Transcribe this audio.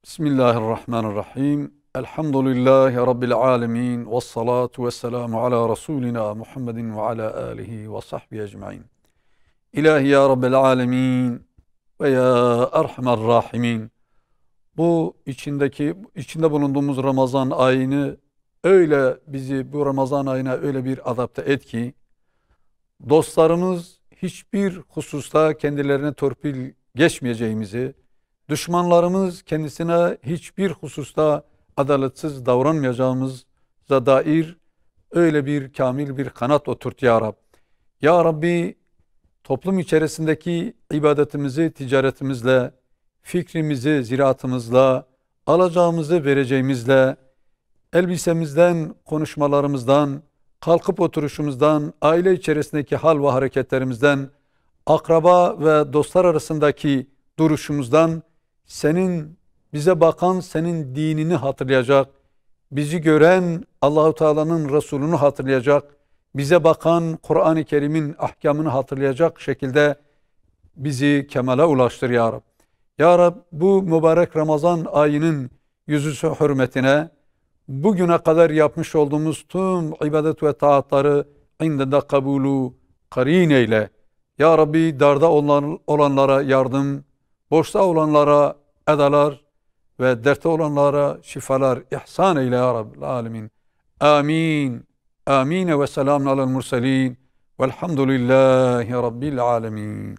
Bismillahirrahmanirrahim. Elhamdülillahi Rabbil alemin. Vessalatu vesselamu ala Resulina Muhammedin ve ala alihi ve sahbihi ecmain. İlahi ya Rabbil alemin ve ya Erhamer rahimin. Bu içinde bulunduğumuz Ramazan ayını bizi bu Ramazan ayına öyle bir adapte et ki dostlarımız hiçbir hususta kendilerine torpil geçmeyeceğimizi, düşmanlarımız kendisine hiçbir hususta adaletsiz davranmayacağımıza dair öyle bir kamil bir kanat oturt ya Rab. Ya Rabbi, toplum içerisindeki ibadetimizi ticaretimizle, fikrimizi ziraatımızla, alacağımızı vereceğimizle, elbisemizden, konuşmalarımızdan, kalkıp oturuşumuzdan, aile içerisindeki hal ve hareketlerimizden, akraba ve dostlar arasındaki duruşumuzdan, senin bize bakan senin dinini hatırlayacak, bizi gören Allahu Teala'nın Resulünü hatırlayacak, bize bakan Kur'an-ı Kerim'in ahkamını hatırlayacak şekilde bizi kemale ulaştır ya Rab. Ya Rab, bu mübarek Ramazan ayının yüzüsü hürmetine bugüne kadar yapmış olduğumuz tüm ibadet ve taatları indinde kabulü karin eyle. Ya Rabbi, darda olanlara yardım, boşta olanlara edalar ve dertte olanlara şifalar ihsan eyle ya Rabbil alemin. Amin. Amin ve selamun alel murselin. Velhamdülillahi Rabbil alemin.